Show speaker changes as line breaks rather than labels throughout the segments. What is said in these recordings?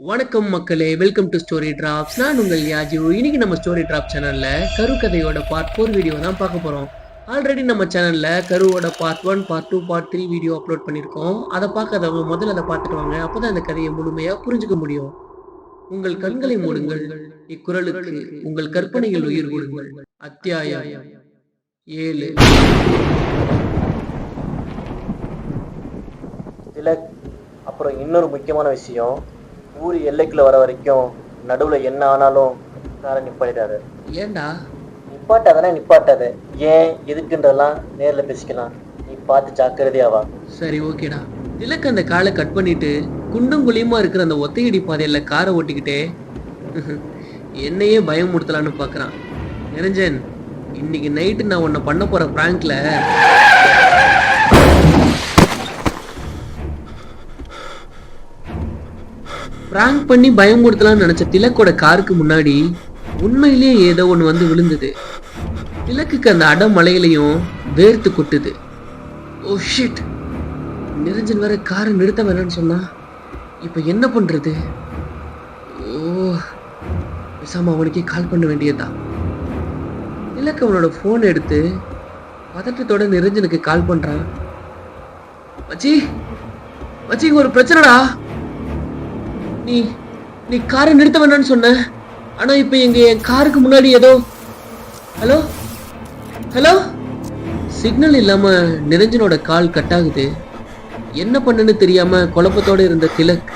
வணக்கம் மக்களே, welcome to story drops. நான் உங்கள் யாஜு. இன்னைக்கு நம்ம ஸ்டோரி டிராப் சேனல்ல கரு கதையோட பார்ட் 4 வீடியோ தான் பார்க்க போறோம். ஆல்ரெடி நம்ம சேனல்ல கருவோட part 1, part 2, part 3 video upload பண்ணியிருக்கோம். அதை பார்க்காதவங்க முதல்ல அதை பார்த்துட்டு வாங்க. அப்பதான் இந்த கதையை முழுமையா புரிஞ்சுக்க முடியும். உங்கள் கண்களை மூடுங்கள், இக்குறளுக்கு உங்கள் கற்பனையில் உயிர் கொடுங்கள். அத்தியாயம் 7.
திலக், அப்புறம் இன்னொரு முக்கியமான விஷயம், ஊர் எல்லைக்குள்ள வர வரைக்கும் நடுவில் என்ன ஆனாலும் காரை நிப்பாட்டிடாது.
ஏண்டா?
நிப்பாட்டாதானே நிப்பாட்டாத. ஏன் எதுக்குன்றதெல்லாம் நேரில் பேசிக்கலாம். நீ பார்த்து ஜாக்கிரதையாவா.
சரி, ஓகேடா. திலக் அந்த காலை கட் பண்ணிட்டு குண்டும் குழியுமா இருக்கிற அந்த ஒத்தையடி பாதையில காரை ஓட்டிக்கிட்டே என்னையே பயமுறுத்தலான்னு பாக்குறான். நிரஞ்சன், இன்னைக்கு நைட்டு நான் உன்னை பண்ண போற பிராங்க்ல பிராங்க் பண்ணி பயமுறுத்தலாம்னு நினைச்ச திலக்கோட காருக்கு முன்னாடி உண்மையிலேயே ஏதோ ஒன்று வந்து விழுந்தது. திலக்குக்கு அந்த அடமலையிலையும் வேர்த்து கொட்டுது. Oh shit! நிரஞ்சன் வேற காரை நிறுத்த வேணான்னு சொன்னா. இப்ப என்ன பண்றது? ஓ, பேசாம அவனுக்கே கால் பண்ண வேண்டியதுதான். திலக்கு அவனோட போன் எடுத்து பதட்டத்தோட நிரஞ்சனுக்கு கால் பண்றான். மச்சி மச்சி, ஒரு பிரச்சனைடா. நீ நீ காரை நிறுத்த வேணான்னு சொன்ன. ஆனா இப்ப என் காருக்கு முன்னாடி ஏதோ. Hello hello. சிக்னல் இல்லாம நிரஞ்சனோட கால் கட் ஆகுது. என்ன பண்ணுன்னு தெரியாம குழப்பத்தோட இருந்த திலக்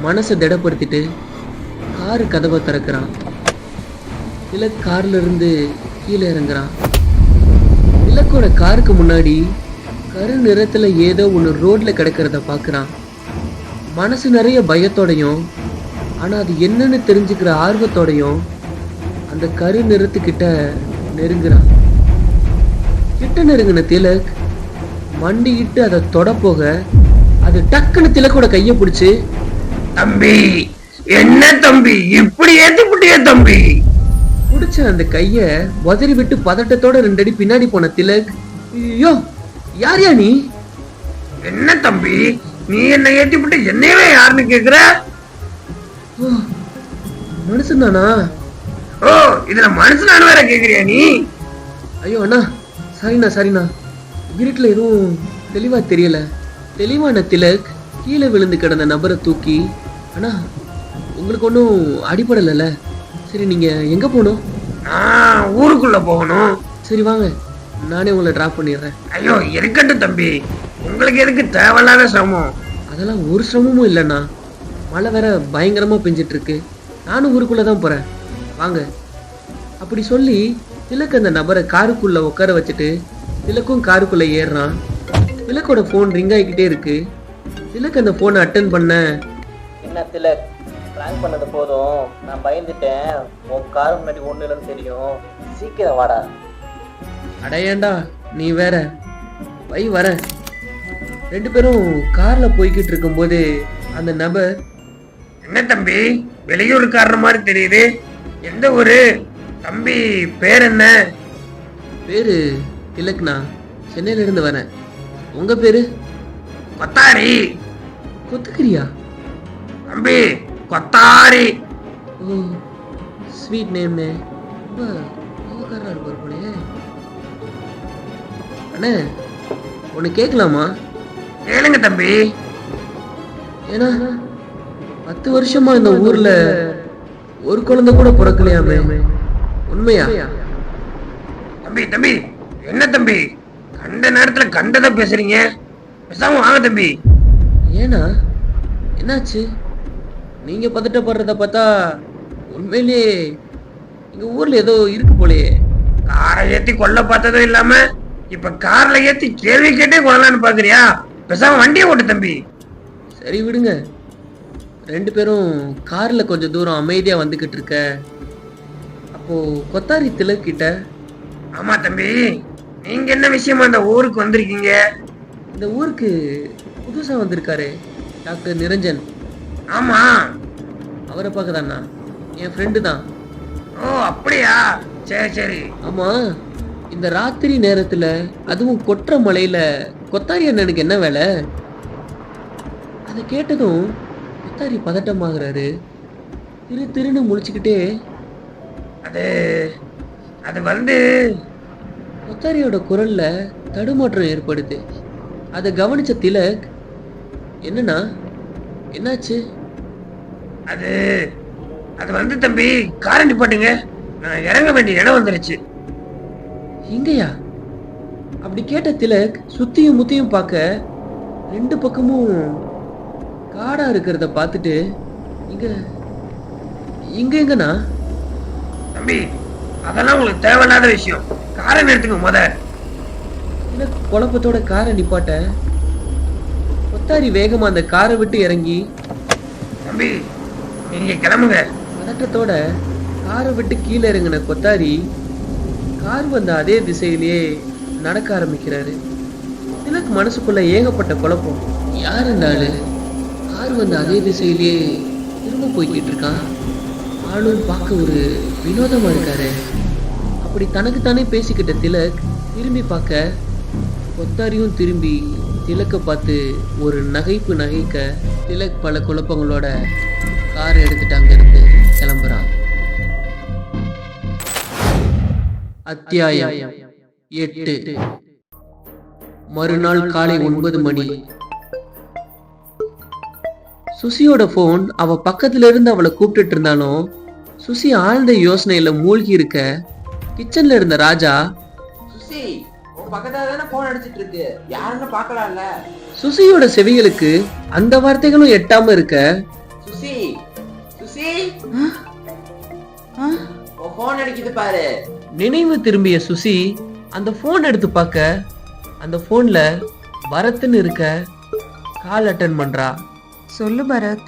மனசை திடப்படுத்திட்டு காரு கதவை திறக்கிறான். திலக் கார்ல இருந்து கீழே இறங்குறான். திலக்கோட காருக்கு முன்னாடி கரு நிறத்துல ஏதோ ஒன்று ரோட்ல கிடக்கிறத பாக்குறான். மனசு நிறைய பயத்தோடையும் ஆனா அது என்னன்னு தெரிஞ்சுக்கிற ஆர்வத்தோடையும் அந்த கரு நிறத்துக்கிட்ட நெருங்குறான். கிட்ட நெருங்கின திலக் மண்டிக்கிட்டு அதை தொட போக அது டக்குன்னு திலக்கோட கையை பிடிச்சு,
தம்பி, என்ன தம்பி இப்படி ஏத்திப்புட்டிய தம்பி?
பிடிச்ச அந்த கைய உதறி விட்டு பதட்டத்தோட 2 அடி பின்னாடி போன திலக், ஐயோ யார் நீ?
என்ன தம்பி, நீ என்ன ஏத்திப்புட்டு என்னையவே யாருன்னு கேக்குற?
மனுஷன் தானா?
ஓ, இதுல மனுஷனானு வேற கேக்குறியா நீ?
ஐயோ அண்ணா, சரிண்ணா. இருட்டுல எதுவும் தெளிவா தெரியல. தெளிவான திலக் கீழே விழுந்து கிடந்த நபரை தூக்கி, அண்ணா உங்களுக்கு ஒன்றும் அடிப்படலைல்ல? சரி, நீங்க எங்க போகணும்?
நான் ஊருக்குள்ள போகணும்.
சரி வாங்க, நானே உங்களை டிராப் பண்ணிடுறேன்.
ஐயோ இருக்கட்டும் தம்பி, உங்களுக்கு எதுக்கு தேவையில்லாத சிரமம்?
அதெல்லாம் ஒரு சிரமமும் இல்லைண்ணா. மழை வேற பயங்கரமா பெஞ்சிட்டு இருக்கு. நானும் ஊருக்குள்ளதான் போறேன், வாங்க. அப்படி சொல்லி திலக் அந்த நபரை காருக்குள்ள உட்கார வச்சுட்டு திலக்கும் காருக்குள்ள ஏறுறான். திலக்கோட போன் ரிங் ஆகிக்கிட்டே இருக்கு. திலக் அந்த போனை அட்டன் பண்ண,
என்ன திலக், பிளான் பண்ணது போதும், நான் பயந்துட்டேன். உன் கார் முன்னாடி ஒண்ணு இல்லைன்னு தெரியும். சீக்கிரம் வாடா.
அடையாண்டா நீ வேற, வை வரேன். 2 பேரும் கார்ல போய்கிட்டு இருக்கும்போது அந்த நபர்,
என்ன தம்பி வெளியூருக்காரன மாதிரி தெரியுது, எந்த ஊரு தம்பி? பேர் என்ன?
பேரு திலக்னா, சென்னையில இருந்து வரேன். உங்க பேரு?
கொத்தாரி.
கொத்துக்கிறியா?
தம்பி கொத்தாரி.
ஓ, ஸ்வீட் நேம்னே. ரொம்ப கோவக்காரா இருப்பார் போலயே. அண்ணே, ஒன்று கேட்கலாமா?
கேளுங்க தம்பி.
ஏன்னா 10 வருஷமா இந்த ஊர்ல ஒரு குழந்தை கூட பிறக்கலையாமே, உண்மையா?
தம்பி தம்பி, என்ன தம்பி கண்ட நேரத்துல கண்டதை பேசுறீங்க? பேசாம வாங்க தம்பி.
ஏன்னா என்னாச்சு? நீங்க பதட்டப்படுறத பார்த்தா உண்மையிலேயே எங்க ஊர்ல ஏதோ இருக்கு போலயே.
காரை ஏத்தி கொல்ல பார்த்ததும் இல்லாம இப்ப கார்ல ஏத்தி கேள்வி கேட்டே கொள்ளலான்னு பாக்குறியா? பேசாம வண்டியை ஓட்டு தம்பி.
சரி விடுங்க. 2 பேரும் கார்ல கொஞ்சம் தூரம் அமைதியா வந்துகிட்டு இருக்க அப்போ கொத்தாரி திலக் கிட்ட,
ஆமா தம்பி, நீங்க என்ன விஷயமா இந்த ஊருக்கு வந்திருக்கீங்க?
இந்த ஊருக்கு புதுசா வந்திருக்காரு டாக்டர் நிரஞ்சன்.
ஆமா.
அவரை பார்க்கதாண்ணா, என் ஃப்ரெண்டு தான்.
ஓ அப்படியா, சரி சரி.
ஆமா, இந்த ராத்திரி நேரத்துல அதுவும் கொற்ற மலையில கொத்தாரி அண்ணனுக்கு என்ன வேலை? அதை கேட்டதும் கொத்தாரி பதட்டமாகறாரு. திருன்னு முழிச்சுக்கிட்டே
அது அது வந்து
கொத்தாரியோட குரல்ல தடுமாற்றம் ஏற்படுது. அதை கவனிச்ச திலக், என்னன்னா என்னாச்சு?
அது அது வந்து தம்பி, காரை நிப்பாட்டுங்க, நான் இறங்க வேண்டிய இடம் வந்துருச்சு.
இங்கயா? அப்படி கேட்ட திலக் சுத்தியும் முத்தியும் பார்க்க, ரெண்டு பக்கமும் காடா இருக்கிறத பார்த்துட்டு, இங்க இங்க எங்கண்ணா?
தம்பி, அதெல்லாம் உங்களுக்கு தேவையில்லாத விஷயம். காரை நிறுத்துங்க முத.
திலக் குழப்பத்தோட காரை நிப்பாட்ட, கொத்தாரி வேகமா அந்த காரை விட்டு இறங்கி
தம்பி, நீங்க கிளம்புங்க.
பதட்டத்தோட காரை விட்டு கீழே இறங்கின கொத்தாரி கார் வந்த அதே திசையிலேயே நடக்க ஆரம்பிக்கிறாரு. திலக் மனசுக்குள்ள ஏகப்பட்ட குழப்பம். யார் இந்த ஆளு? கார் வந்த அதே திசையிலேயே திரும்ப போய்கிட்டு இருக்கான். ஆளும் பார்க்க ஒரு வினோதமா இருக்காரு. அப்படி தனக்குத்தானே பேசிக்கிட்ட திலக் திரும்பி பார்க்க, கொத்தாரியும் திரும்பி திலக்கை பார்த்து ஒரு நகைப்பு நகைக்க, திலக் பல குழப்பங்களோட காரை எடுத்துட்டு அங்கிருந்து கிளம்புறான். அத்தியாயம் 8. மறுநாள் காலை 9 மணி. சுசியோட போன் அவ பக்கத்துல இருந்து அவளை கூப்பிட்டு இருந்தாலும் சுசி ஆழ்ந்த யோசனையில மூழ்கி இருக்க, கிச்சன்ல இருந்த ராஜா,
சுசி, உன் பக்கத்துல தானே போன் அடிச்சிட்டு இருக்கு, யாருன்னு பாக்கலாம்ல?
சுசியோட செவிகளுக்கு அந்த வார்த்தைகளும் எட்டாம இருக்க,
சுசி, சுசி, உன் போன் அடிக்குது பாரு.
நினைவு திரும்பிய சுசி அந்த போன் எடுத்து பார்க்க, அந்த போன்ல பரத்னு இருக்க. கால் அட்டன் பண்றா.
சொல்லு பரத்.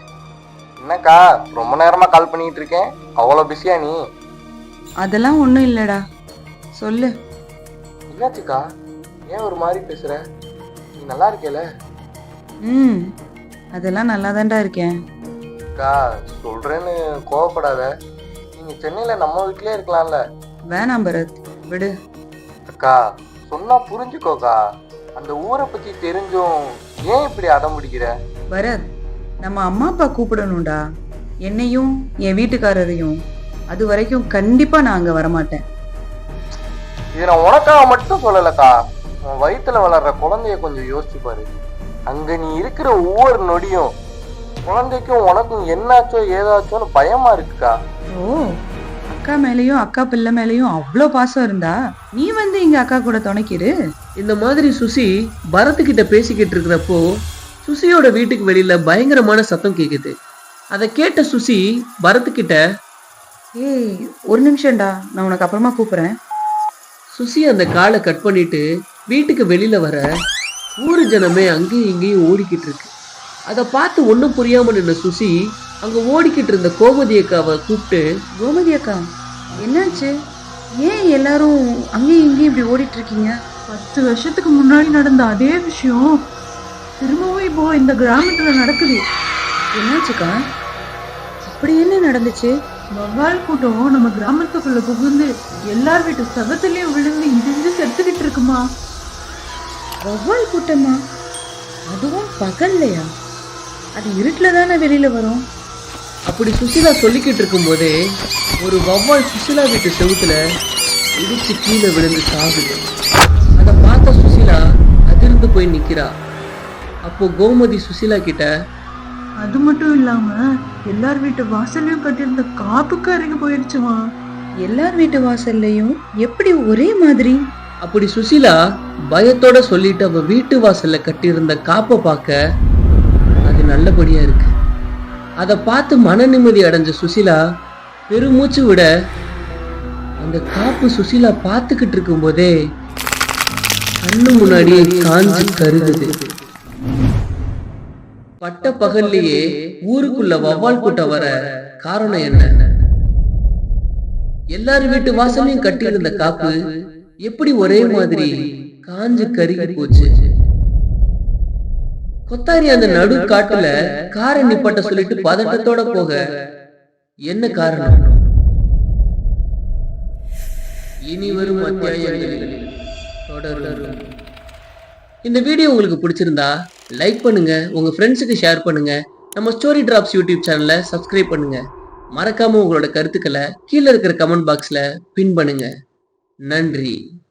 என்னக்கா ரொம்ப நேரமா கால் பண்ணிட்டு இருக்கேன், அவ்வளோ பிஸியா நீ?
அதெல்லாம் ஒன்றும் இல்லடா, சொல்லு.
என்னாச்சுக்கா, ஏன் ஒரு மாதிரி பேசுற? நீ நல்லா இருக்கேல?
அதெல்லாம் நல்லா தான்டா இருக்கேன்.
அக்கா சொல்றேன்னு கோவப்படாத, நீங்க சென்னையில நம்ம வீட்லயே இருக்கலாம்ல?
வேணாம் பரத், விடு.
அக்கா சொன்னா புரிஞ்சுக்கோக்கா, அந்த ஊரை பத்தி தெரிஞ்சும் ஏன் இப்படி அடம் பிடிக்கிற?
பரத், நம்ம அம்மா அப்பா கூப்பிடணும்டா, என்னையும் என் வீட்டுக்காரரையும். அது வரைக்கும் கண்டிப்பா நான் அங்க வரமாட்டேன்.
இது நான் உனக்காக மட்டும் சொல்லலக்கா, உன் வயிற்றுல வளர்ற குழந்தைய கொஞ்சம் யோசிச்சு பாரு. அங்க நீ இருக்கிற ஒவ்வொரு நொடியும் குழந்தைக்கும் உனக்கும் என்னாச்சோ ஏதாச்சோன்னு பயமா இருக்குக்கா.
ஓ, அக்கா மேலேயும் அக்கா பிள்ளை மேலேயும் அவ்வளோ பாசம் இருந்தா நீ வந்து இங்க அக்கா கூட துணைக்கிரு.
இந்த மாதிரி சுசி பரத்துக்கிட்ட பேசிக்கிட்டு இருக்கிறப்போ சுசியோட வீட்டுக்கு வெளியில பயங்கரமான சத்தம் கேக்குது. அதை கேட்ட சுசி பரத்துக்கிட்ட,
ஏய் ஒரு நிமிஷம்டா, நான் உனக்கு அப்புறமா கூப்பிடுறேன்.
சுசி அந்த காலை கட் பண்ணிட்டு வீட்டுக்கு வெளியில வர, ஊரு ஜனமே அங்கேயும் இங்கேயும் ஓடிக்கிட்டு இருக்கு. அதை பார்த்து ஒன்றும் புரியாம நின்ன சுசி அங்க ஓடிக்கிட்டு இருந்த கோமதி அக்காவை கூப்பிட்டு,
கோமதி அக்கா, என்னாச்சு? ஏன் எல்லாரும் அங்கேயும் இங்கேயும் இப்படி ஓடிட்டு இருக்கீங்க?
10 வருஷத்துக்கு முன்னாடி நடந்த அதே விஷயம் திரும்பவும் இப்போ இந்த கிராமத்துல நடக்குது.
என்னாச்சுக்கா? அப்படி என்ன நடந்துச்சு?
வவ்வால் கூட்டம் நம்ம கிராமத்துக்குள்ள புகுந்து எல்லார் வீட்டு சகத்துலயும் விழுந்து இடிஞ்சு செத்துக்கிட்டு இருக்குமா.
வவ்வால் கூட்டமா? அதுவும் பகல்லையா? அது இருட்டுல தானே வெளியில வரும்.
அப்படி சுசிலா சொல்லிக்கிட்டு இருக்கும் போதே ஒரு வவ்வால் சுசிலா வீட்டு செவுத்துல இடிச்சு கீழே விழுந்து சாகுது. அதை பார்த்த சுசிலா அதிர்ந்து போய் நிக்கிறா. அப்போ கோமதி சுசிலா கிட்ட,
அது மட்டும் இல்லாம எல்லார் வீட்டு வாசல்லையும் கட்டியிருந்த காப்புக்கு இறங்கி போயிடுச்சுமா.
எல்லார் வீட்டு வாசல்லையும் எப்படி ஒரே மாதிரி?
அப்படி சுசிலா பயத்தோட சொல்லிட்டு அவ வீட்டு வாசல்ல கட்டியிருந்த காப்பை பார்க்க, அது நல்லபடியா இருக்கு. அதை பார்த்து மன நிம்மதி அடைஞ்ச சுசிலா பெருமூச்சு விட, அந்த காப்பு சுசிலா பார்த்துக்கிட்டு இருக்கும் போதே கண்ணு முன்னாடியே காஞ்சு கருகுது. பட்ட பகல்லையே ஊருக்குள்ள வவ்வால் கூட்டம் வர காரணம் என்ன? எல்லார் வீட்டு வாசலையும் கட்டியிருந்த காப்பு எப்படி ஒரே மாதிரி காஞ்சு கருகி போச்சு? கொத்தாரி அந்த நடு காட்டுல காரை நிப்பாட்ட சொல்லிட்டு பதட்டத்தோட போக என்ன காரணம்? இனி வரும் அத்தியாயங்களில் தொடரும். இந்த வீடியோ உங்களுக்கு பிடிச்சிருந்தா லைக் பண்ணுங்க, உங்க ஃப்ரெண்ட்ஸுக்கு ஷேர் பண்ணுங்க, நம்ம ஸ்டோரி டிராப்ஸ் யூடியூப் சேனலை சப்ஸ்கிரைப் பண்ணுங்க. மறக்காம உங்களோட கருத்துக்களை கீழே இருக்கிற கமெண்ட் பாக்ஸ்ல பின் பண்ணுங்க. நன்றி.